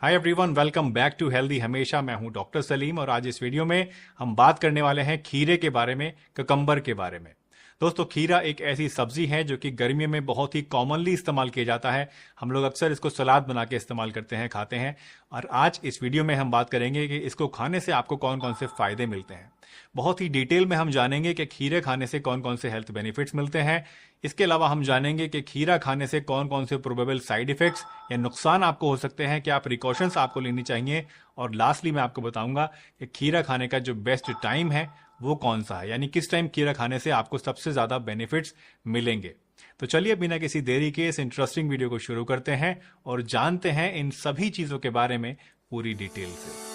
Hi everyone, welcome back to healthy Hamesha. मैं हूं doctor Salim और आज इस वीडियो में हम बात करने वाले हैं खीरे के बारे में, ककम्बर के बारे में। दोस्तों, खीरा एक ऐसी सब्जी है जो कि गर्मियों में बहुत ही कॉमनली इस्तेमाल किया जाता है। हम लोग अक्सर इसको सलाद बना के इस्तेमाल करते हैं, खाते हैं। और आज इस वीडियो में हम बात करेंगे कि इसको खाने से आपको कौन कौन से फायदे मिलते हैं। बहुत ही डिटेल में हम जानेंगे कि खीरे खाने से कौन कौन से हेल्थ बेनिफिट्स मिलते हैं। इसके अलावा हम जानेंगे कि खीरा खाने से कौन कौन से प्रोबेबल साइड इफेक्ट्स या नुकसान आपको हो सकते हैं, क्या प्रिकॉशंस आपको लेनी चाहिए। और लास्टली मैं आपको बताऊंगा कि खीरा खाने का जो बेस्ट टाइम है वो कौन सा है, यानी किस टाइम खीरा खाने से आपको सबसे ज्यादा बेनिफिट्स मिलेंगे। तो चलिए बिना किसी देरी के इस इंटरेस्टिंग वीडियो को शुरू करते हैं और जानते हैं इन सभी चीजों के बारे में पूरी डिटेल से।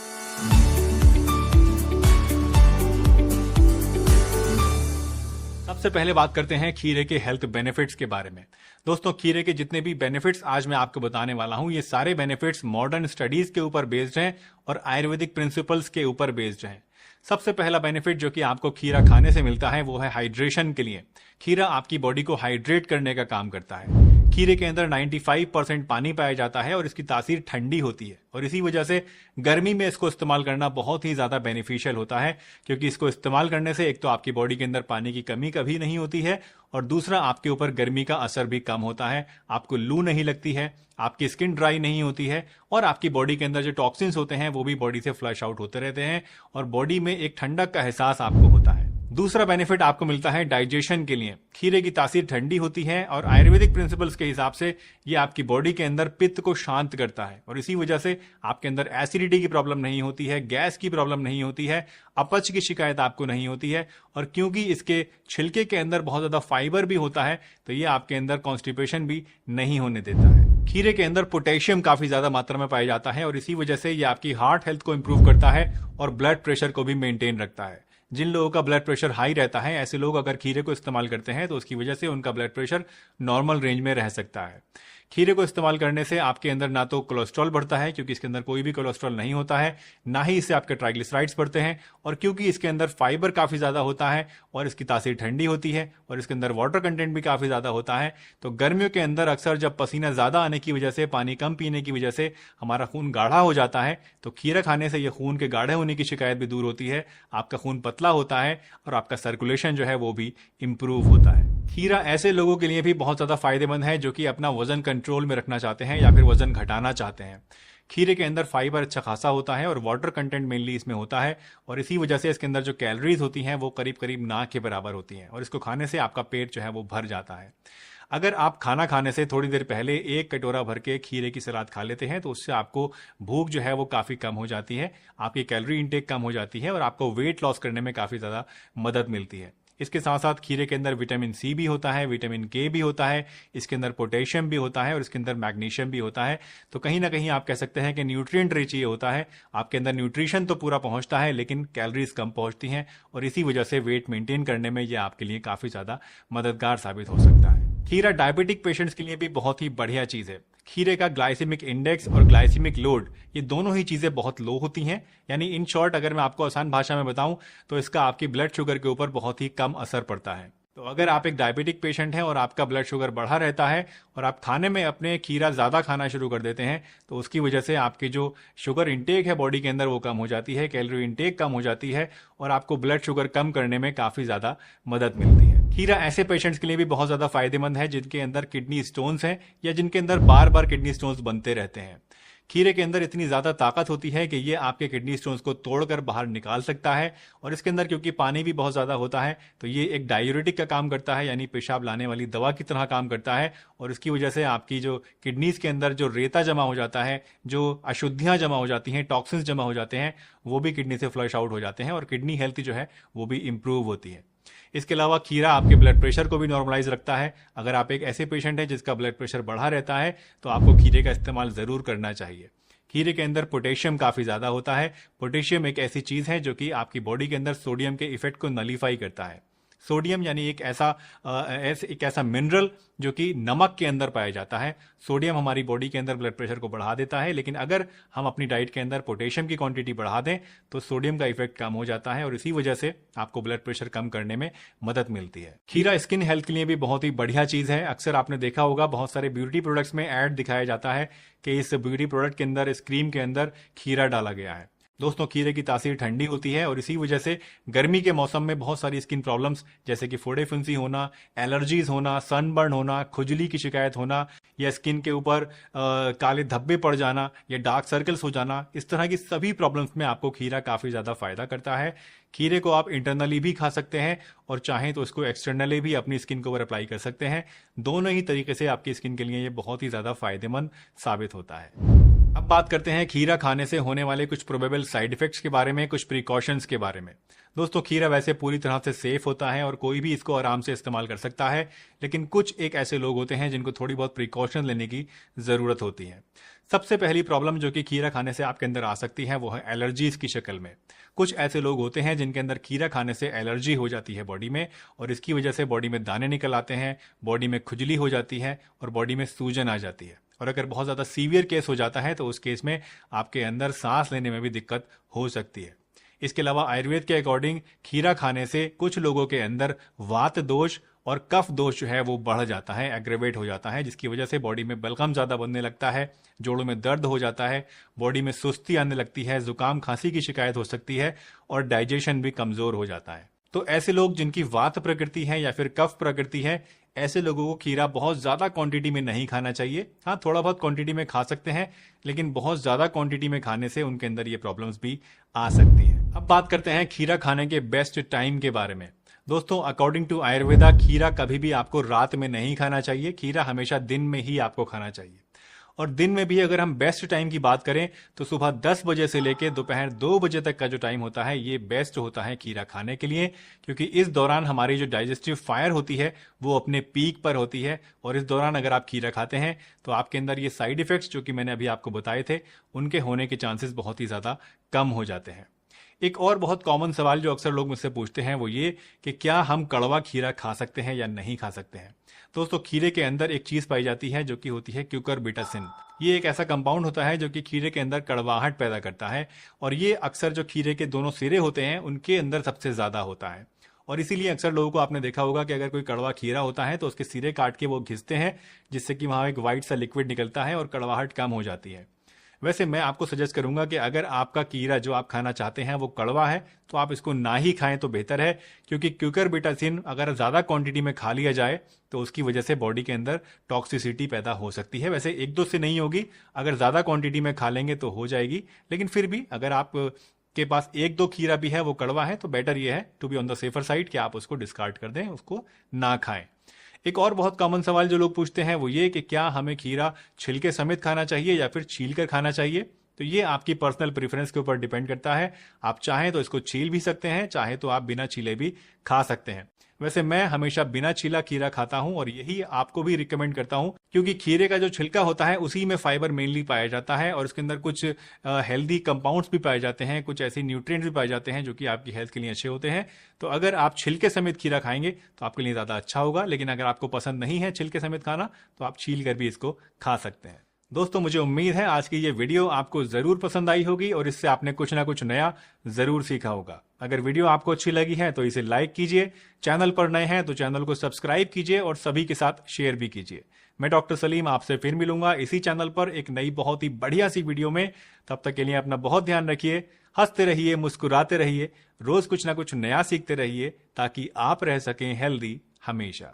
सबसे पहले बात करते हैं खीरे के हेल्थ बेनिफिट्स के बारे में। दोस्तों, खीरे के जितने भी बेनिफिट्स आज मैं आपको बताने वाला हूं, ये सारे बेनिफिट्स मॉडर्न स्टडीज के ऊपर बेस्ड हैं और आयुर्वेदिक प्रिंसिपल्स के ऊपर बेस्ड हैं। सबसे पहला बेनिफिट जो कि आपको खीरा खाने से मिलता है वो है हाइड्रेशन के लिए। खीरा आपकी बॉडी को हाइड्रेट करने का काम करता है। खीरे के अंदर 95% पानी पाया जाता है और इसकी तासीर ठंडी होती है और इसी वजह से गर्मी में इसको इस्तेमाल करना बहुत ही ज्यादा बेनिफिशियल होता है, क्योंकि इसको इस्तेमाल करने से एक तो आपकी बॉडी के अंदर पानी की कमी कभी नहीं होती है और दूसरा आपके ऊपर गर्मी का असर भी कम होता है। आपको लू नहीं लगती है, आपकी स्किन ड्राई नहीं होती है और आपकी बॉडी के अंदर जो टॉक्सिन्स होते हैं वो भी बॉडी से फ्लश आउट होते रहते हैं और बॉडी में एक ठंडक का एहसास आपको होता है। दूसरा बेनिफिट आपको मिलता है डाइजेशन के लिए। खीरे की तासीर ठंडी होती है और आयुर्वेदिक प्रिंसिपल्स के हिसाब से ये आपकी बॉडी के अंदर पित्त को शांत करता है और इसी वजह से आपके अंदर एसिडिटी की प्रॉब्लम नहीं होती है, गैस की प्रॉब्लम नहीं होती है, अपच की शिकायत आपको नहीं होती है। और क्योंकि इसके छिलके के अंदर बहुत ज्यादा फाइबर भी होता है तो ये आपके अंदर कॉन्स्टिपेशन भी नहीं होने देता है। खीरे के अंदर पोटेशियम काफी ज्यादा मात्रा में पाया जाता है और इसी वजह से ये आपकी हार्ट हेल्थ को इंप्रूव करता है और ब्लड प्रेशर को भी मेंटेन रखता है। जिन लोगों का ब्लड प्रेशर हाई रहता है, ऐसे लोग अगर खीरे को इस्तेमाल करते हैं तो उसकी वजह से उनका ब्लड प्रेशर नॉर्मल रेंज में रह सकता है। खीरे को इस्तेमाल करने से आपके अंदर ना तो कोलेस्ट्रॉल बढ़ता है, क्योंकि इसके अंदर कोई भी कोलेस्ट्रॉल नहीं होता है, ना ही इससे आपके ट्राइग्लिसराइड्स बढ़ते हैं। और क्योंकि इसके अंदर फाइबर काफी ज्यादा होता है और इसकी तासीर ठंडी होती है और इसके अंदर वाटर कंटेंट भी काफी ज्यादा होता है, तो गर्मियों के अंदर अक्सर जब पसीना ज्यादा आने की वजह से, पानी कम पीने की वजह से हमारा खून गाढ़ा हो जाता है, तो खीरा खाने से यह खून के गाढ़े होने की शिकायत भी दूर होती है, आपका खून पतला होता है और आपका सर्कुलेशन जो है वो भी इंप्रूव होता है। खीरा ऐसे लोगों के लिए भी बहुत ज्यादा फायदेमंद है जो कि अपना वजन कंट्रोल में रखना चाहते हैं या फिर वजन घटाना चाहते हैं। खीरे के अंदर फाइबर अच्छा खासा होता है और वाटर कंटेंट मेनली इसमें होता है और इसी वजह से इसके अंदर जो कैलोरीज होती हैं वो करीब करीब ना के बराबर होती हैं और इसको खाने से आपका पेट जो है वो भर जाता है। अगर आप खाना खाने से थोड़ी देर पहले एक कटोरा भर के खीरे की सलाद खा लेते हैं तो उससे आपको भूख जो है वो काफी कम हो जाती है, आपकी कैलोरी इंटेक कम हो जाती है और आपको वेट लॉस करने में काफी ज्यादा मदद मिलती है। इसके साथ साथ खीरे के अंदर विटामिन सी भी होता है, विटामिन के भी होता है, इसके अंदर पोटेशियम भी होता है और इसके अंदर मैग्नीशियम भी होता है। तो कहीं ना कहीं आप कह सकते हैं कि न्यूट्रिएंट रिच ये होता है। आपके अंदर न्यूट्रिशन तो पूरा पहुंचता है लेकिन कैलोरीज कम पहुंचती हैं और इसी वजह से वेट मेंटेन करने में यह आपके लिए काफी ज्यादा मददगार साबित हो सकता है। खीरा डायबिटिक पेशेंट्स के लिए भी बहुत ही बढ़िया चीज है। खीरे का ग्लाइसेमिक इंडेक्स और ग्लाइसेमिक लोड ये दोनों ही चीजें बहुत लो होती हैं, यानी इन शॉर्ट अगर मैं आपको आसान भाषा में बताऊं तो इसका आपकी ब्लड शुगर के ऊपर बहुत ही कम असर पड़ता है। तो अगर आप एक डायबिटिक पेशेंट हैं और आपका ब्लड शुगर बढ़ा रहता है और आप खाने में अपने खीरा ज्यादा खाना शुरू कर देते हैं तो उसकी वजह से आपकी जो शुगर इंटेक है बॉडी के अंदर वो कम हो जाती है, कैलोरी इंटेक कम हो जाती है और आपको ब्लड शुगर कम करने में काफी ज्यादा मदद मिलती है। खीरा ऐसे पेशेंट्स के लिए भी बहुत ज्यादा फायदेमंद है जिनके अंदर किडनी स्टोन्स हैं या जिनके अंदर बार बार किडनी स्टोन्स बनते रहते हैं। खीरे के अंदर इतनी ज्यादा ताकत होती है कि ये आपके किडनी स्टोन्स को तोड़कर बाहर निकाल सकता है और इसके अंदर क्योंकि पानी भी बहुत ज्यादा होता है तो ये एक डायूरेटिक का काम करता है, यानी पेशाब लाने वाली दवा की तरह काम करता है और इसकी वजह से आपकी जो किडनीज के अंदर जो रेता जमा हो जाता है, जो अशुद्धियां जमा हो जाती हैं, टॉक्सिन्स जमा हो जाते हैं, वो भी किडनी से फ्लश आउट हो जाते हैं और किडनी हेल्थ जो है वो भी इंप्रूव होती है। इसके अलावा खीरा आपके ब्लड प्रेशर को भी नॉर्मलाइज रखता है। अगर आप एक ऐसे पेशेंट हैं जिसका ब्लड प्रेशर बढ़ा रहता है तो आपको खीरे का इस्तेमाल जरूर करना चाहिए। खीरे के अंदर पोटेशियम काफी ज्यादा होता है। पोटेशियम एक ऐसी चीज है जो कि आपकी बॉडी के अंदर सोडियम के इफेक्ट को नलीफाई करता है। सोडियम यानी एक ऐसा मिनरल जो कि नमक के अंदर पाया जाता है। सोडियम हमारी बॉडी के अंदर ब्लड प्रेशर को बढ़ा देता है, लेकिन अगर हम अपनी डाइट के अंदर पोटेशियम की क्वांटिटी बढ़ा दें तो सोडियम का इफेक्ट कम हो जाता है और इसी वजह से आपको ब्लड प्रेशर कम करने में मदद मिलती है। खीरा स्किन हेल्थ के लिए भी बहुत ही बढ़िया चीज है। अक्सर आपने देखा होगा बहुत सारे ब्यूटी प्रोडक्ट्स में ऐड दिखाया जाता है कि इस ब्यूटी प्रोडक्ट के अंदर, इस क्रीम के अंदर खीरा डाला गया है। दोस्तों, खीरे की तासीर ठंडी होती है और इसी वजह से गर्मी के मौसम में बहुत सारी स्किन प्रॉब्लम्स जैसे कि फोड़े फुंसी होना, एलर्जीज होना, सनबर्न होना, खुजली की शिकायत होना या स्किन के ऊपर काले धब्बे पड़ जाना या डार्क सर्कल्स हो जाना, इस तरह की सभी प्रॉब्लम्स में आपको खीरा काफी ज्यादा फायदा करता है। खीरे को आप इंटरनली भी खा सकते हैं और चाहें तो इसको एक्सटर्नली भी अपनी स्किन के ऊपर अप्लाई कर सकते हैं। दोनों ही तरीके से आपकी स्किन के लिए ये बहुत ही ज्यादा फायदेमंद साबित होता है। अब बात करते हैं खीरा खाने से होने वाले कुछ प्रोबेबल साइड इफेक्ट्स के बारे में, कुछ प्रिकॉशंस के बारे में। दोस्तों, खीरा वैसे पूरी तरह से सेफ होता है और कोई भी इसको आराम से इस्तेमाल कर सकता है, लेकिन कुछ एक ऐसे लोग होते हैं जिनको थोड़ी बहुत प्रिकॉशन लेने की जरूरत होती है। सबसे पहली प्रॉब्लम जो कि खीरा खाने से आपके अंदर आ सकती है वो है एलर्जीज की शक्ल में। कुछ ऐसे लोग होते हैं जिनके अंदर खीरा खाने से एलर्जी हो जाती है बॉडी में और इसकी वजह से बॉडी में दाने निकल आते हैं, बॉडी में खुजली हो जाती है और बॉडी में सूजन आ जाती है। और अगर बहुत ज्यादा सीवियर केस हो जाता है तो उस केस में आपके अंदर सांस लेने में भी दिक्कत हो सकती है। इसके अलावा आयुर्वेद के अकॉर्डिंग खीरा खाने से कुछ लोगों के अंदर वात दोष और कफ दोष जो है वो बढ़ जाता है, एग्रेवेट हो जाता है, जिसकी वजह से बॉडी में बलगम ज्यादा बनने लगता है, जोड़ों में दर्द हो जाता है, बॉडी में सुस्ती आने लगती है, जुकाम खांसी की शिकायत हो सकती है और डाइजेशन भी कमजोर हो जाता है। तो ऐसे लोग जिनकी वात प्रकृति है या फिर कफ प्रकृति है, ऐसे लोगों को खीरा बहुत ज्यादा क्वांटिटी में नहीं खाना चाहिए। हाँ, थोड़ा बहुत क्वांटिटी में खा सकते हैं, लेकिन बहुत ज्यादा क्वांटिटी में खाने से उनके अंदर ये प्रॉब्लम्स भी आ सकती है। अब बात करते हैं खीरा खाने के बेस्ट टाइम के बारे में। दोस्तों, अकॉर्डिंग टू आयुर्वेदा खीरा कभी भी आपको रात में नहीं खाना चाहिए, खीरा हमेशा दिन में ही आपको खाना चाहिए। और दिन में भी अगर हम बेस्ट टाइम की बात करें तो सुबह 10 बजे से लेकर दोपहर 2 बजे तक का जो टाइम होता है ये बेस्ट होता है खीरा खाने के लिए, क्योंकि इस दौरान हमारी जो डाइजेस्टिव फायर होती है वो अपने पीक पर होती है और इस दौरान अगर आप खीरा खाते हैं तो आपके अंदर ये साइड इफेक्ट्स जो कि मैंने अभी आपको बताए थे उनके होने के चांसेस बहुत ही ज्यादा कम हो जाते हैं। एक और बहुत कॉमन सवाल जो अक्सर लोग मुझसे पूछते हैं वो ये कि क्या हम कड़वा खीरा खा सकते हैं या नहीं खा सकते हैं। दोस्तों, खीरे के अंदर एक चीज पाई जाती है जो कि होती है क्यूकरबिटासिन। ये एक ऐसा कंपाउंड होता है जो कि खीरे के अंदर कड़वाहट पैदा करता है और ये अक्सर जो खीरे के दोनों सिरे होते हैं उनके अंदर सबसे ज्यादा होता है। और इसीलिए अक्सर लोगों को आपने देखा होगा कि अगर कोई कड़वा खीरा होता है तो उसके सिरे काट के वो घिसते हैं, जिससे कि वहां एक व्हाइट सा लिक्विड निकलता है और कड़वाहट कम हो जाती है। वैसे मैं आपको सजेस्ट करूंगा कि अगर आपका खीरा जो आप खाना चाहते हैं वो कड़वा है तो आप इसको ना ही खाएं तो बेहतर है, क्योंकि क्यूकरबिटासिन अगर ज्यादा क्वांटिटी में खा लिया जाए तो उसकी वजह से बॉडी के अंदर टॉक्सिसिटी पैदा हो सकती है। वैसे 1-2 से नहीं होगी, अगर ज्यादा क्वांटिटी में खा लेंगे तो हो जाएगी, लेकिन फिर भी अगर आप के पास 1-2 खीरा भी है वो कड़वा है तो बेटर ये है to be on the safer side कि आप उसको डिस्कार्ड कर दें, उसको ना खाएं। एक और बहुत कॉमन सवाल जो लोग पूछते हैं वो ये कि क्या हमें खीरा छिलके समेत खाना चाहिए या फिर छील कर खाना चाहिए। तो ये आपकी पर्सनल प्रेफरेंस के ऊपर डिपेंड करता है। आप चाहें तो इसको छील भी सकते हैं, चाहे तो आप बिना छीले भी खा सकते हैं। वैसे मैं हमेशा बिना छीला खीरा खाता हूं और यही आपको भी रिकमेंड करता हूं, क्योंकि खीरे का जो छिलका होता है उसी में फाइबर मेनली पाया जाता है और इसके अंदर कुछ हेल्दी कंपाउंड्स भी पाए जाते हैं, कुछ ऐसे न्यूट्रिएंट्स भी पाए जाते हैं जो कि आपकी हेल्थ के लिए अच्छे होते हैं। तो अगर आप छिलके समेत खीरा खाएंगे तो आपके लिए ज्यादा अच्छा होगा, लेकिन अगर आपको पसंद नहीं है छिलके समेत खाना तो आप छील कर भी इसको खा सकते हैं। दोस्तों, मुझे उम्मीद है आज की ये वीडियो आपको जरूर पसंद आई होगी और इससे आपने कुछ ना कुछ नया जरूर सीखा होगा। अगर वीडियो आपको अच्छी लगी है तो इसे लाइक कीजिए, चैनल पर नए हैं तो चैनल को सब्सक्राइब कीजिए और सभी के साथ शेयर भी कीजिए। मैं डॉक्टर सलीम आपसे फिर मिलूंगा इसी चैनल पर एक नई बहुत ही बढ़िया सी वीडियो में। तब तक के लिए अपना बहुत ध्यान रखिए, हंसते रहिए, मुस्कुराते रहिए, रोज कुछ ना कुछ नया सीखते रहिए ताकि आप रह सकें हेल्दी हमेशा।